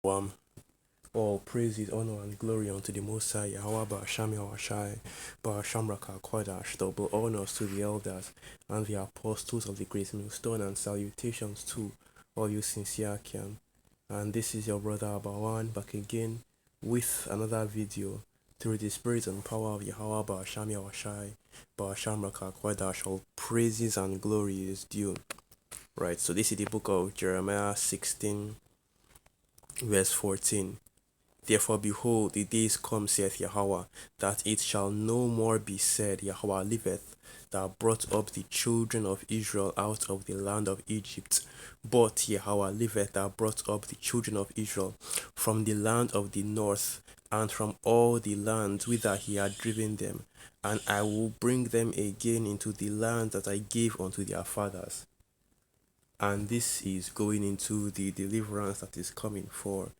Um, all praises, honor, and glory unto the Most High, Yahweh Ba'asham Yahweh Ba'asham Raka Kodash, double honors to the elders and the apostles of the great millstone, and salutations to all you sincere Kian. And this is your brother Abawan back again with another video through the spirit and power of Yahweh Ba'asham Yahweh Ba'asham Raka Kodash. All praises and glory is due. Right, so this is the book of Jeremiah 16, verse 14. Therefore, behold, the days come, saith Yahweh, that it shall no more be said, Yahweh liveth, that brought up the children of Israel out of the land of Egypt. But Yahweh liveth, that brought up the children of Israel from the land of the north, and from all the lands whither he had driven them. And I will bring them again into the land that I gave unto their fathers. And this is going into the deliverance that is coming for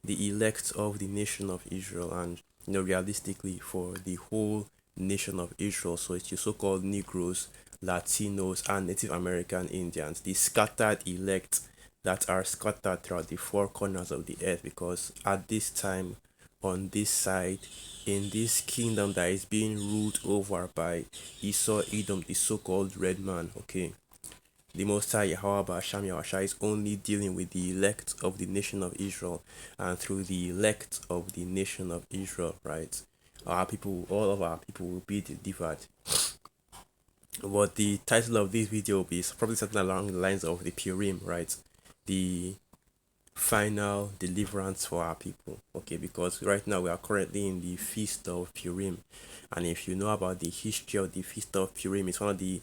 the elect of the nation of Israel, and realistically for the whole nation of Israel. So it's your so-called Negroes, Latinos, and Native American Indians, the scattered elect that are scattered throughout the four corners of the earth, because at this time, on this side, in this kingdom that is being ruled over by Esau, Edom, the so-called red man, okay, the Most High Yahweh Ba'asham Yahweh is only dealing with the elect of the nation of Israel, and through the elect of the nation of Israel, right? Our people, all of our people will be delivered. But the title of this video will be probably something along the lines of the Purim, right? The final deliverance for our people, okay? Because right now we are currently in the Feast of Purim, and if you know about the history of the Feast of Purim, it's one of the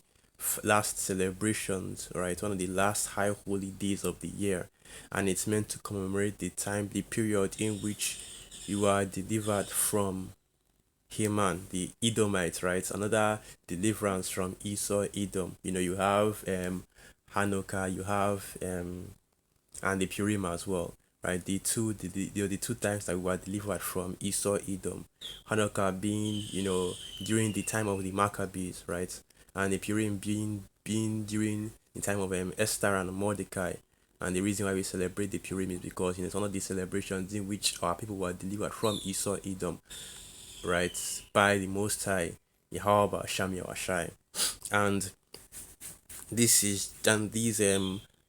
last celebrations, right? One of the last high holy days of the year, and it's meant to commemorate the period in which you are delivered from Haman, the Edomite, right? Another deliverance from Esau, Edom. You have Hanukkah, you have and the Purim as well, right? The two times that we were delivered from Esau, Edom. Hanukkah being during the time of the Maccabees, right? And the Purim being during the time of Esther and Mordecai. And the reason why we celebrate the Purim is because it's one of the celebrations in which our people were delivered from Esau, Edom, right, by the Most High, Yahweh Ba'asham Yahweh. And these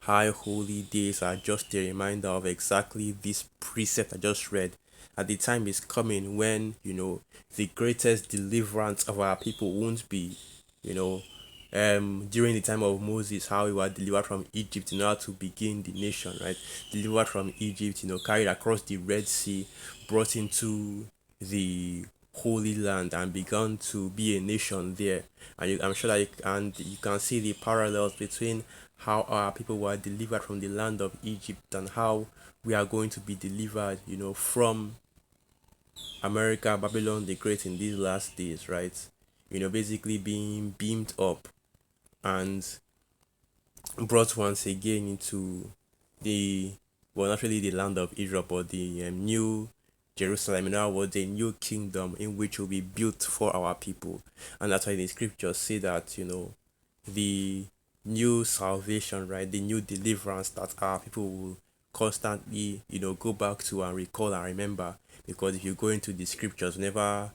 high holy days are just a reminder of exactly this precept I just read. At the time is coming when the greatest deliverance of our people won't be during the time of Moses, how we were delivered from Egypt in order to begin the nation, right? Delivered from Egypt, carried across the Red Sea, brought into the Holy Land, and begun to be a nation there. And I'm sure that you can see the parallels between how our people were delivered from the land of Egypt and how we are going to be delivered, from America, Babylon the Great in these last days, right? Basically being beamed up and brought once again into the, well, not really the land of Israel, but the new Jerusalem. In other words, a new kingdom in which will be built for our people. And that's why the scriptures say that the new salvation, right, the new deliverance that our people will constantly go back to and recall and remember. Because if you go into the scriptures, whenever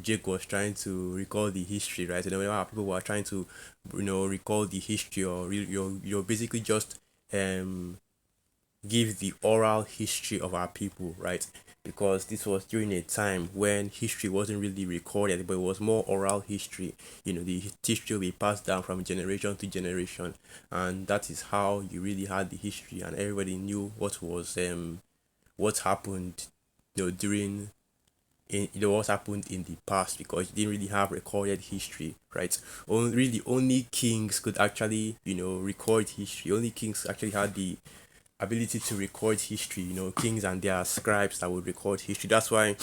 Jake was trying to recall the history, right? And whenever people were trying to recall the history, or you're basically just give the oral history of our people, right? Because this was during a time when history wasn't really recorded, but it was more oral history. The history will be passed down from generation to generation, and that is how you really had the history, and everybody knew what happened, during what happened in the past, because you didn't really have recorded history, right? Only kings could actually record history. Only kings actually had the ability to record history. Kings and their scribes that would record history. That's why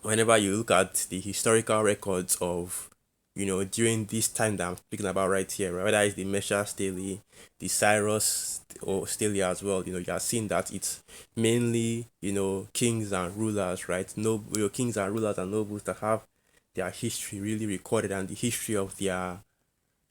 whenever you look at the historical records of during this time that I'm speaking about right here, right, whether it's the Mesha Staley, the Cyrus or Staley as well, you are seeing that it's mainly kings and rulers, right? No, kings and rulers and nobles that have their history really recorded, and the history of their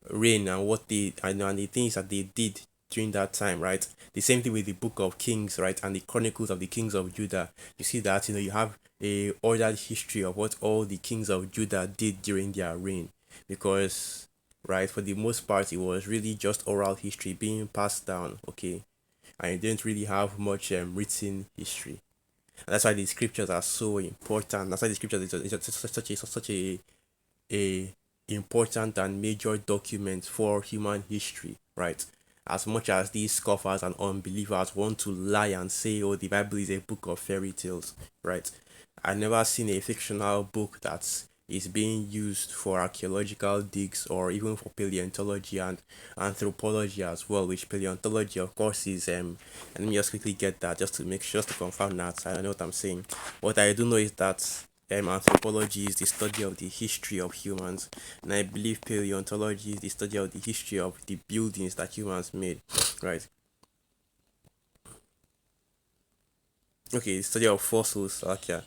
reign and what they and the things that they did during that time, right? The same thing with the book of Kings, right? And the chronicles of the kings of Judah. You see that, you have a ordered history of what all the kings of Judah did during their reign. Because, right, for the most part, it was really just oral history being passed down, okay? And you didn't really have much written history. And that's why the scriptures are so important. That's why the scriptures is such a important and major document for human history, right? As much as these scoffers and unbelievers want to lie and say, oh, the Bible is a book of fairy tales, right? I've never seen a fictional book that is being used for archaeological digs or even for paleontology and anthropology as well, which paleontology of course is and let me just quickly get that just to make sure, just to confirm that I know what I'm saying. What I do know is that anthropology is the study of the history of humans, and I believe paleontology is the study of the history of the buildings that humans made, right? Okay, the study of fossils, okay.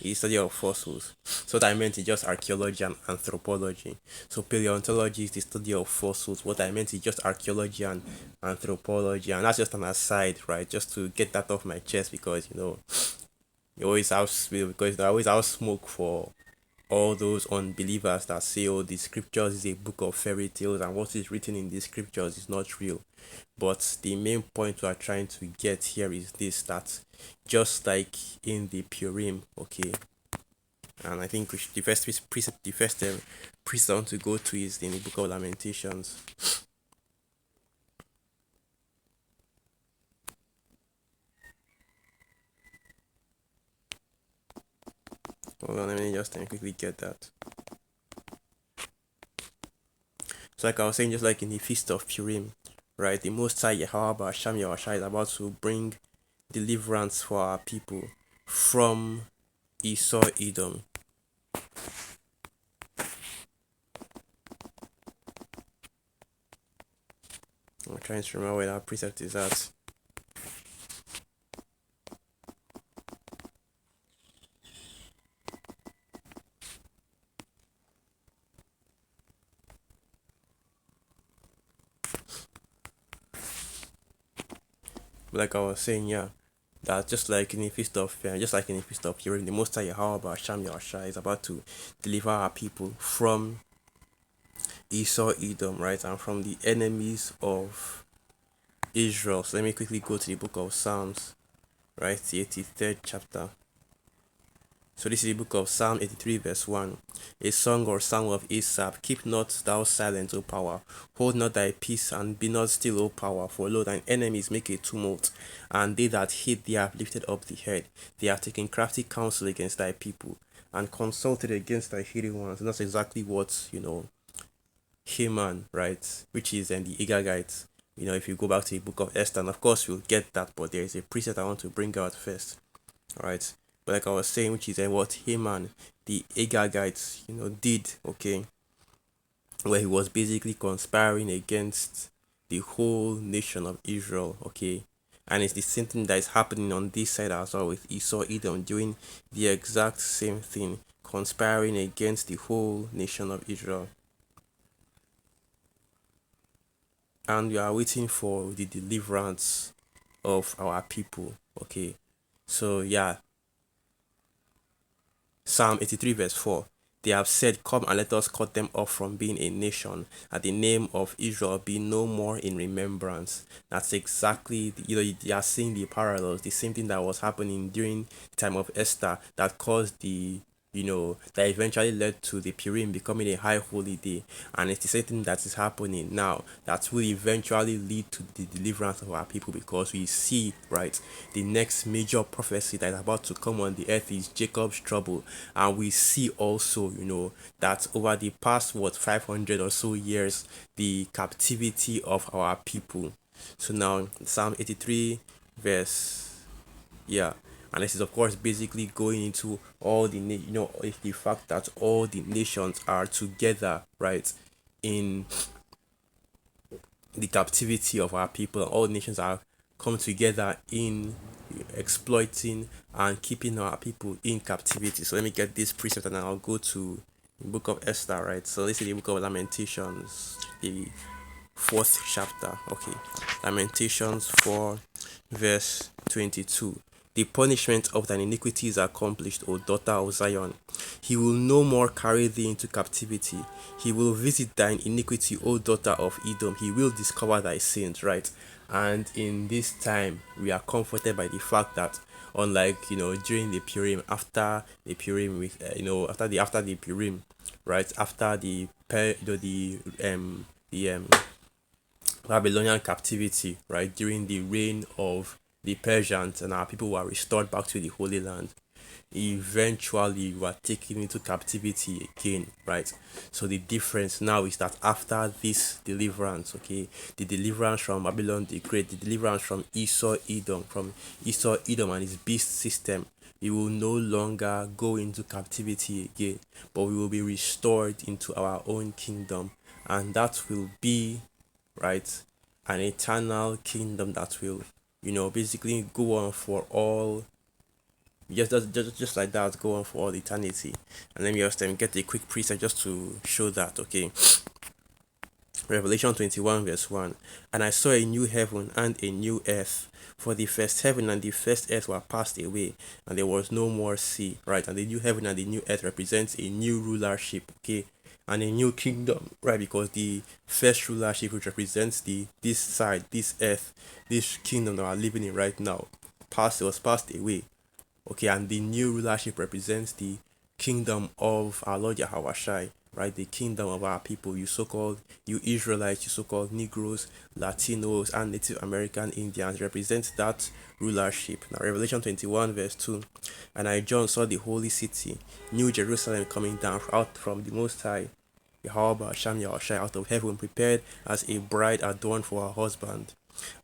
The study of fossils. So what I meant is just archaeology and anthropology. So paleontology is the study of fossils. What I meant is just archaeology and anthropology, and that's just an aside, right? Just to get that off my chest because you always have because they always have smoke for all those unbelievers that say, oh, the scriptures is a book of fairy tales and what is written in the scriptures is not real. But the main point we are trying to get here is this, that just like in the Purim, okay, and I think the first precept, the first precept I want to go to is in the book of Lamentations. Hold on, let me just quickly get that. So like I was saying, just like in the Feast of Purim, right, the Most High Yahweh Hashem Yahushua is about to bring deliverance for our people from Esau Edom. I'm trying to remember where that precept is at. But like I was saying, yeah, that just like in the feast of Purim, the Most High Yahweh Hashem Yahushua is about to deliver our people from Esau Edom, right, and from the enemies of Israel. So let me quickly go to the book of Psalms, right, the 83rd chapter. So this is the book of Psalm 83 verse 1. A song or psalm of Asaph. Keep not thou silent, O power. Hold not thy peace, and be not still, O power. For lo, thine enemies make a tumult, and they that hate thee have lifted up the head. They have taken crafty counsel against thy people, and consulted against thy hidden ones. And that's exactly what, Haman, right, which is the Agagites. If you go back to the book of Esther, and of course you'll get that, but there is a precept I want to bring out first. Right, but like I was saying, which is what Haman, the Agagites, did, okay, where he was basically conspiring against the whole nation of Israel, okay, and it's the same thing that is happening on this side as well with Esau Edom doing the exact same thing, conspiring against the whole nation of Israel, and we are waiting for the deliverance of our people, okay. So yeah, Psalm 83 verse 4. They have said, come and let us cut them off from being a nation, and the name of Israel be no more in remembrance. That's exactly, they are seeing the parallels, the same thing that was happening during the time of Esther that caused that eventually led to the Purim becoming a high holy day. And it's the same thing that is happening now that will eventually lead to the deliverance of our people, because we see, right, the next major prophecy that is about to come on the earth is Jacob's trouble. And we see also, that over the past, 500 or so years, the captivity of our people. So now, Psalm 83, verse, yeah, and this is of course basically going into all it's the fact that all the nations are together, right, in the captivity of our people. All nations are come together in exploiting and keeping our people in captivity. So let me get this precept and I'll go to the book of Esther, right? So this is the book of Lamentations, fourth chapter. Okay, Lamentations 4, verse 22. The punishment of thine iniquity is accomplished, O daughter of Zion. He will no more carry thee into captivity. He will visit thine iniquity, O daughter of Edom. He will discover thy sins, right? And in this time, we are comforted by the fact that, unlike during the Purim, after the Purim, with after the Purim, right, after the Babylonian captivity, right, during the reign of the Persians, and our people were restored back to the Holy Land. Eventually, we were taken into captivity again, right? So the difference now is that after this deliverance, okay, the deliverance from Babylon the Great, the deliverance from Esau Edom and his beast system, we will no longer go into captivity again, but we will be restored into our own kingdom, and that will be, right, an eternal kingdom that will basically go on for all, just like that, go on for all eternity. And let me just get a quick preset just to show that. Okay, Revelation 21 verse 1. And I saw a new heaven and a new earth, for the first heaven and the first earth were passed away, and there was no more sea, right? And the new heaven and the new earth represents a new rulership, okay, and a new kingdom, right? Because the first rulership, which represents this side, this earth, this kingdom that we're living in right now, was passed away. Okay, and the new rulership represents the kingdom of our Lord Yahweh, right? The kingdom of our people, you Israelites, you so-called Negroes, Latinos, and Native American Indians represent that rulership. Now, Revelation 21, verse 2. And I, John, saw the holy city, New Jerusalem, coming down out from the Most High, Yahweh Sham Yahushai, out of heaven, prepared as a bride adorned for her husband.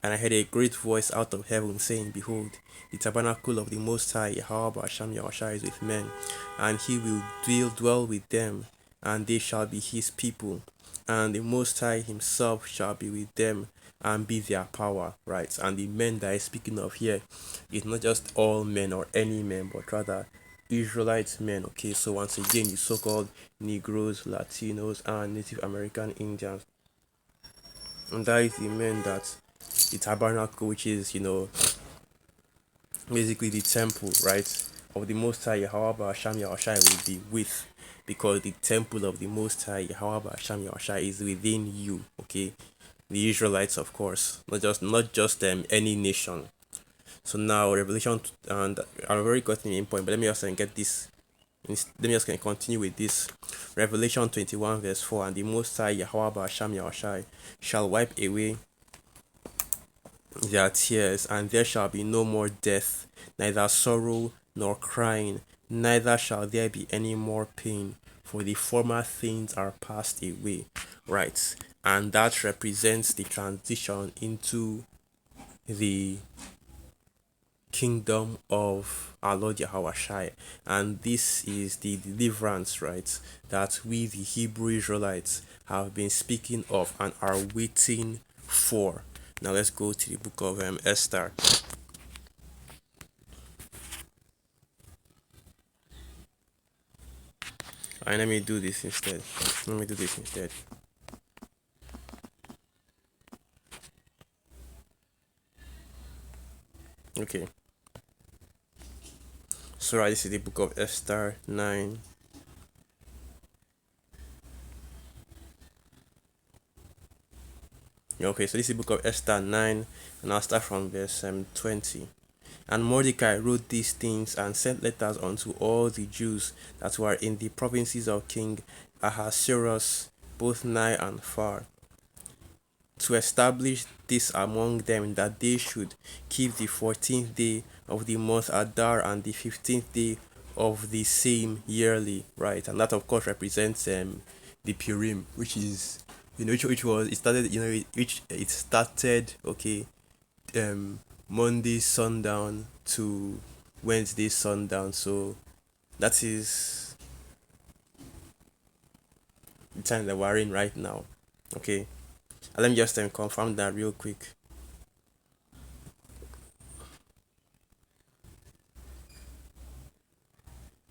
And I heard a great voice out of heaven saying, Behold, the tabernacle of the Most High, Yahweh Hashem Yahushua, is with men, and he will dwell with them, and they shall be his people, and the Most High himself shall be with them and be their power, right? And the men that is speaking of here is not just all men or any men, but rather Israelite men. Okay, so once again, the so-called Negroes, Latinos, and Native American Indians, and that is the men that the tabernacle, which is basically the temple, right, of the Most High Yahweh Hashem Yahushai will be with, because the temple of the Most High Yahweh Hashem Yahushai is within you. Okay, the Israelites, of course, not just any nation. So now Revelation, and I've already got the main point, but let me just get this. Let me just continue with this. Revelation 21 verse 4. And the Most High Yahweh Hashem Yahushai shall wipe away their tears, and there shall be no more death, neither sorrow nor crying, neither shall there be any more pain, for the former things are passed away. Right, and that represents the transition into the kingdom of our Lord Yahweh, and this is the deliverance, right, that we the Hebrew Israelites have been speaking of and are waiting for. Now let's go to the book of Esther. And let me do this instead. Okay. So right, this is the book of Esther 9. Okay, so this is the book of Esther 9, and I'll start from verse 20. And Mordecai wrote these things and sent letters unto all the Jews that were in the provinces of King Ahasuerus, both nigh and far, to establish this among them, that they should keep the 14th day of the month Adar and the 15th day of the same yearly, right? And that of course represents the Purim, which is which was it started which it started, okay, Monday sundown to Wednesday sundown. So that is the time that we're in right now. Okay, and let me just confirm that real quick.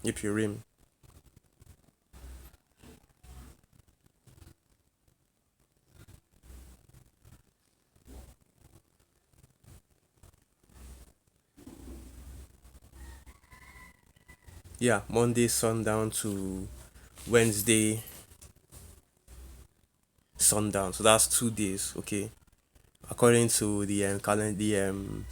The Purim. Yeah, Monday sundown to Wednesday sundown. So that's 2 days, okay? According to the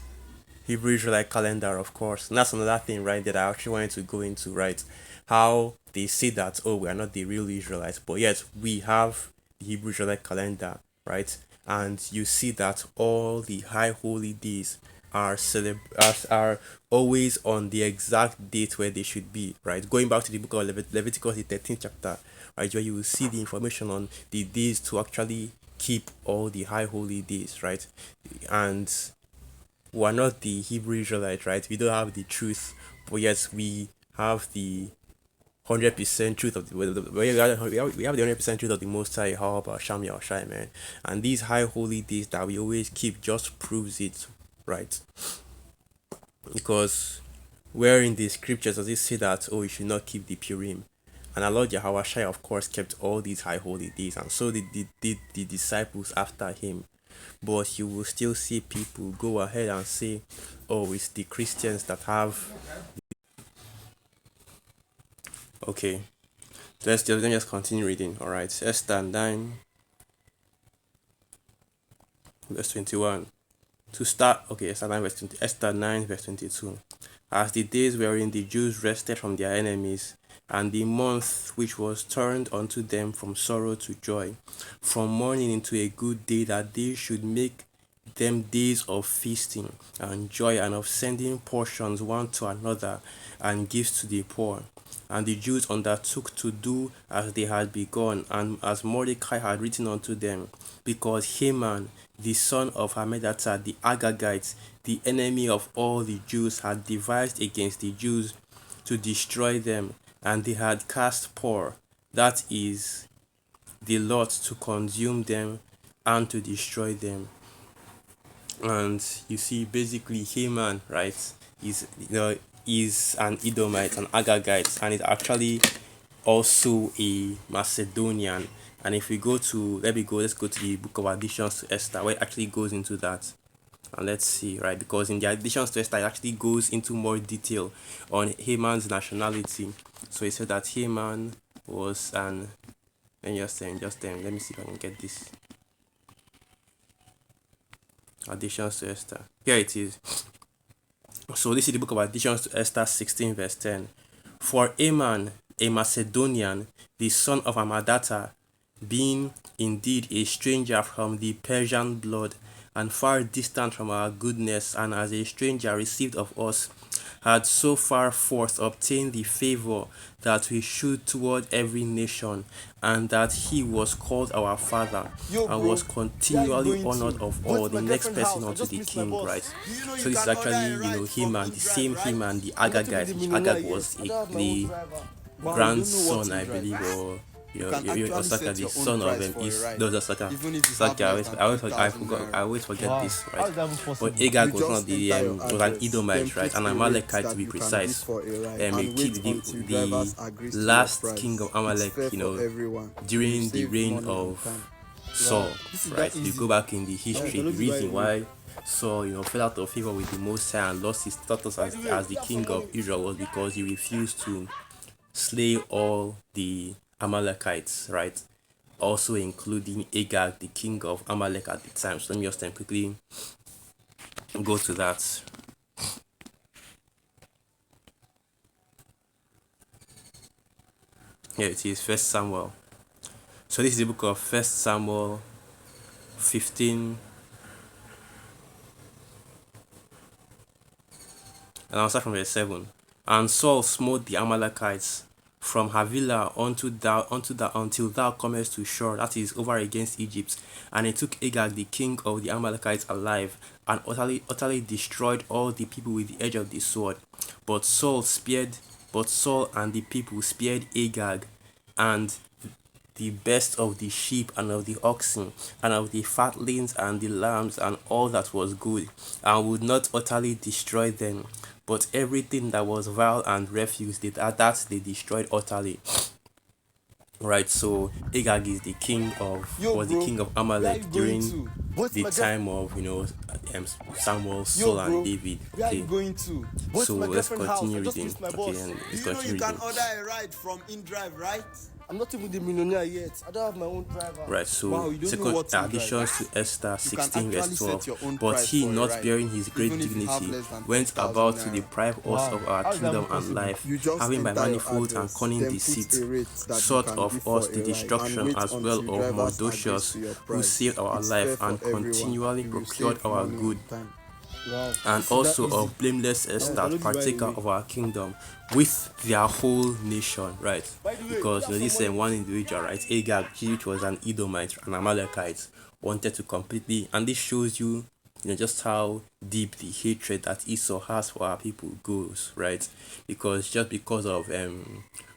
Hebrew Israelite calendar, of course. And that's another thing, right, that I actually wanted to go into, right? How they say that, oh, we are not the real Israelites, but yet we have the Hebrew Israelite calendar, right? And you see that all the high holy days are always on the exact date where they should be, right? Going back to the book of Leviticus, the 13th chapter, right, where you will see the information on the days to actually keep all the high holy days, right? And we're not the Hebrew Israelite, right? We don't have the truth, but yes, we have the 100% truth of we have the 100% truth of the Most High. How about Sham Shai, man? And these high holy days that we always keep just proves it, right? Because where in the scriptures does it say that, oh, you should not keep the Purim? And our Lord Yahweh Shai, of course, kept all these high holy days, and so did the disciples after him. But you will still see people go ahead and say, oh, it's the Christians that have. Okay, let's just continue reading. All right, Esther 9, verse 21. To start, okay, Esther 9, verse 20, Esther 9, verse 22. As the days wherein the Jews rested from their enemies, and the month which was turned unto them from sorrow to joy, from mourning into a good day, that they should make them days of feasting and joy, and of sending portions one to another, and gifts to the poor. And the Jews undertook to do as they had begun, and as Mordecai had written unto them, because Haman, the son of Hammedatha the Agagite, the enemy of all the Jews, had devised against the Jews to destroy them, and they had cast Por, that is, the lot, to consume them and to destroy them. And you see, basically, Haman, right, is is an Edomite, an Agagite, and is actually also a Macedonian. And if we go to let's go to the book of additions to Esther, where it actually goes into that. And let's see, right, because in the additions to Esther, it actually goes into more detail on Haman's nationality. So it said that Haman was an, and let me see if I can get this. Additions to Esther. Here it is. So this is the book of additions to Esther 16, verse 10. For Aman, a Macedonian, the son of Amadatha, being indeed a stranger from the Persian blood, and far distant from our goodness, and as a stranger received of us, had so far forth obtained the favor that we should toward every nation, and that he was called our father, Yo, and bro, was where are you continually going honored to? of Going all, to the my next girlfriend's person house. I unto just the missed my king, right? bus. Do you know So you this is can order actually, a ride him from and the InDrive, same right? him and the I'm not even Agagite, the which millionaire Agag yet. was I don't have my own the driver. But I don't know what grandson, I InDrive believe, is. or You can actually Osaka, set the your own son of price for a is ride, those Osaka. even if you have Osaka, less than I 3,000 forgot, I naira. always forget Wow, this, how right? is that even But possible? Agag You was one of just the enter your was an address, then Edomite, right? put An a rate Amalekite to that be you can bid precise. for a ride A and kid, wait until the drivers agrees to your last king of price. It's Amalek, fair for everyone. You during the save reign money and of time. Wow, Saul, this is right? that If you easy. go back in the I history, the don't buy reason way. why Saul, fell out of favor with the Most High and lost his status By the way, as do the you have some king money? of Israel was because he refused to slay all the Amalekites, right? Also including Agag, the king of Amalek at the time. So let me just quickly go to that. Here it is, First Samuel. So this is the book of First Samuel 15, and I'll start from verse 7. And Saul smote the Amalekites from Havilah until thou comest to Shur, that is over against Egypt. And he took Agag the king of the Amalekites alive, and utterly destroyed all the people with the edge of the sword. But Saul and the people spared Agag, and the best of the sheep and of the oxen and of the fatlings and the lambs and all that was good, and would not utterly destroy them, but everything that was vile and refuse that they destroyed utterly. right? So Agag is the king of Yo, was the bro, king of where are Amalek you going during to? Both the my girlfriend. time of Samuel, Yo, Saul, and bro, David. where are you Okay, going to? Both so my let's girlfriend house. continue I just reading. missed my Okay, boss. and Do let's you know continue you can reading. order a ride from InDrive, right? I'm not even the millionaire yet. I don't have my own driver. Right, so Wow, you don't know second what's additions InDrive? to Esther You can 16 verse actually 12. set your own But price he, for a not ride, bearing his great even if you have dignity, less than went 3,000 about to naira. deprive us Wow, of our how is that kingdom even and possible? life, You just having by enter your manifold and address, cunning then put a deceit rate that you sought can of give us for the a ride, and destruction wait as well until of drivers agrees Mordocius, to your who price. saved our It's fair life for and everyone. continually You will procured save our money good, and time. Wow, and this is that also easy. of blameless Now Esther, download it right partaker away. of our kingdom, with their whole nation, right? By the way, Because you have this some money. one individual, right, Agag, which was an Edomite, an Amalekite, wanted to completely, and this shows you, just how deep the hatred that Esau has for our people goes, right? Because just because of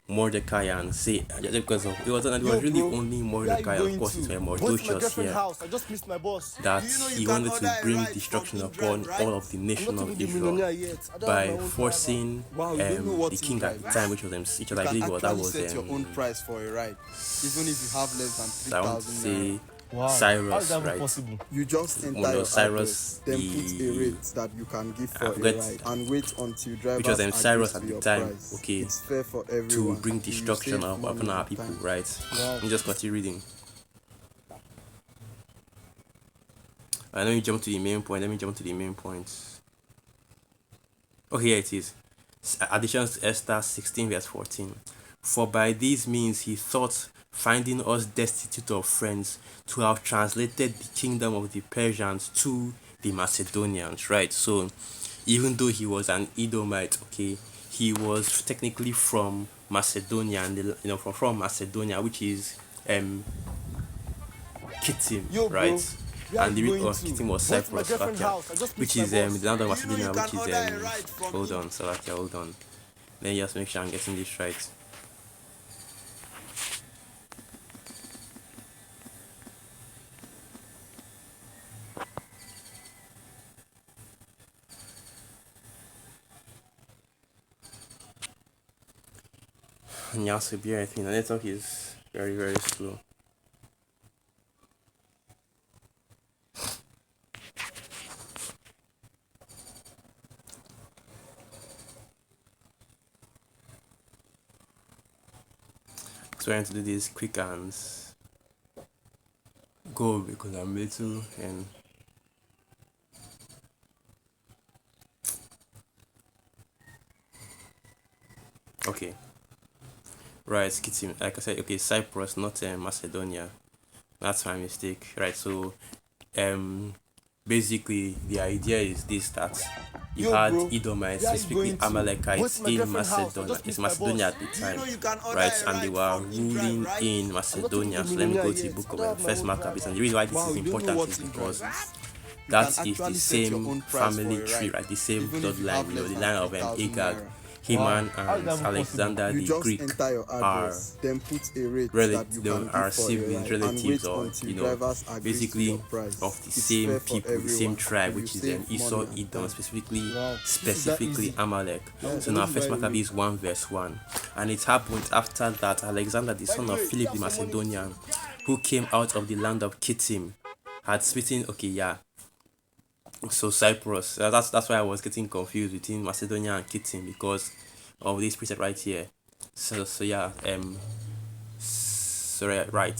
Mordecai and say just because of it Yo, was really bro, only where are you Mordecai, of going course, it's to? Both my Mordocius girlfriend here house. I just missed my boss. that Do you know you he can wanted order to a bring ride from destruction InDrive, upon right? all of the I'm nation not of even the Israel millionaire yet. I don't have my by own driver. forcing Wow, you don't know what the king at the InDrive time, is. which You was I can believe that actually was set your own price for a ride, even if you have less than I want to 3,000 naira. say Wow, how is Cyrus, that even right? possible? You just enter your Cyrus address, then put a the rate that you can give I for a forget ride, and wait until which was drivers agrees Cyrus to at the your time. price. Okay, It's fair for to everyone. bring You will destruction save upon money our and people, time. right? Wow. Let me just continue reading. Let me jump to the main point. Let me jump to the main points. Okay, here it is. Additions to Esther 16 verse 14. For by these means he thought, finding us destitute of friends, to have translated the kingdom of the Persians to the Macedonians, right? So even though he was an Edomite, okay, he was technically from Macedonia, and from Macedonia, which is um Kittim, Yo, bro, right? where are And you the going to? Kittim was Both my Cyprus, girlfriend Slovakia, house. I just which missed my is boss. the land of Do you know you Macedonia, can which is order a ride from hold on, Slovakia, hold on. Let me just make sure I'm getting this right. And you also bear with me, the network is very, very slow. Trying to do this quick and go because I'm little and okay. Right, Kittim, like I said, okay, Cyprus, not Macedonia. That's my mistake. Right, so um basically the idea is this, that you Yo, had bro, Edomites, where are you specifically going to? Amalekites Both my in girlfriend house. I Macedonia. just It's missed my Macedonia boss. at the Do you time, know you can order right? a And they ride were from InDrive, ruling right? in I'm not even Macedonia. the So let me millionaire go to the yet. book I of don't have my First own Maccabees. driver. And the reason why this Wow, is you don't know important what is InDrive because is. You can that is the actually set your same own price for family a tree, ride, right? The same even if you have bloodline, less the than line of 3,000 Agag, naira. Wow, Haman, how is and that even possible? Alexander You the just Greek enter your are address, then put a rate that you they can give are for a siblings, ride, and relatives, wait or until drivers agrees to basically your of price. the It's same fair for people, the same everyone. tribe, You will which is save Esau, money and Edom, time. specifically Wow, this is that specifically easy. Amalek. Yes, So now download it First right away. Maccabees 1 verse 1, and it happened after that Alexander, the By son the of way, you Philip the have some money. Macedonian, who came out of the land of Kittim, had smitten. Okay, yeah. So Cyprus. That's why I was getting confused between Macedonia and Kittim because of this precept right here. So yeah. Sorry, right.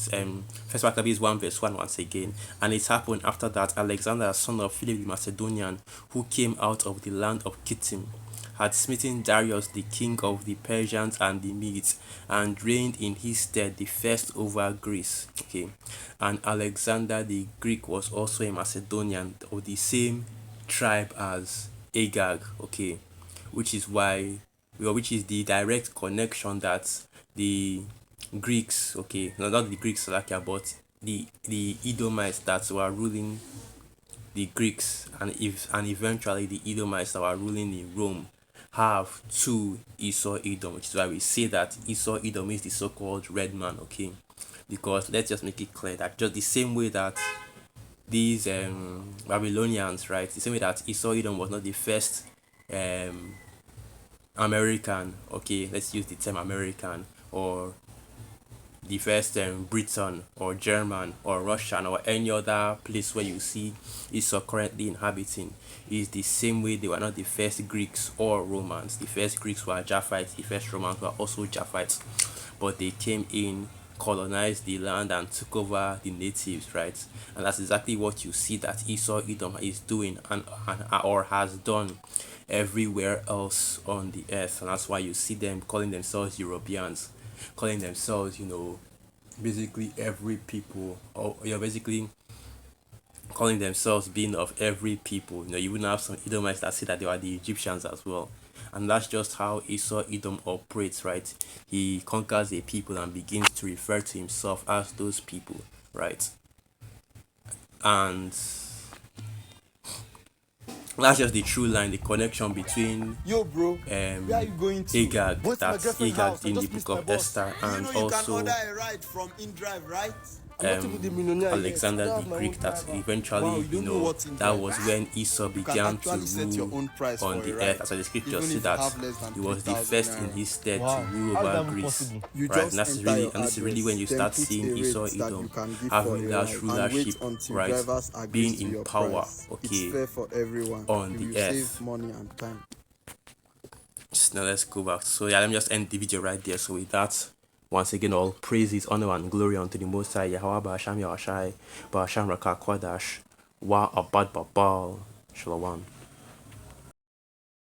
First Maccabees 1 verse 1 once again. And it happened after that Alexander, son of Philip the Macedonian, who came out of the land of Kittim, had smitten Darius, the king of the Persians and the Medes, and reigned in his stead the first over Greece. Okay. And Alexander the Greek was also a Macedonian of the same tribe as Agag. Okay. Which is why, well, which is the direct connection that the Greeks, okay, no, not the Greeks, Slovakia, but the Edomites that were ruling the Greeks, and eventually the Edomites that were ruling in Rome, have two Esau Edom, which is why we say that Esau Edom is the so-called red man, okay? Because let's just make it clear that just the same way that these Babylonians, right, the same way that Esau Edom was not the first um American, okay, let's use the term American, or the first Britain or German or Russian or any other place where you see Esau currently inhabiting. Is the same way they were not the first Greeks or Romans. The first Greeks were Japhites, the first Romans were also Japhites, but they came in, colonized the land, and took over the natives, right? And that's exactly what you see that Esau Edom is doing, and or has done everywhere else on the earth. And that's why you see them calling themselves Europeans, calling themselves, basically every people, or basically calling themselves being of every people. You wouldn't have some Edomites that say that they are the Egyptians as well. And that's just how Esau Edom operates, right? He conquers a people and begins to refer to himself as those people, right? And that's just the true line, the connection between Yo, bro, where are you going to? Agag, Going to my that's girlfriend's Agag house. I in the just missed book my of boss. Esther, and You can also order a ride from InDrive, right? I'm not even the millionaire Alexander yet. I the don't have my Greek, own that driver. eventually, Wow, you don't know what's in that drive. was when Esau You can began to actually set your rule own price on for the a earth. ride, As the scripture even see if you that have less than he was the 3,000 first in naira. his stead to Wow, rule how is that over even Greece. possible? You Right, and just that's enter really, your and this is really address, when you then start put seeing a Esau rate that you Edom can give for having a that ride, and rulership, wait until right, drivers agree being to in your power, price. It's okay, fair for everyone. on You the will earth. save money and time. Now let's go back. So yeah, let me just end the video right there. So with that, once again, all praises, honor, and glory unto the Most High Yahweh Ba'asham Yahashai Ba'asham Rakah Kwadash Wa Abad Babal Shalom.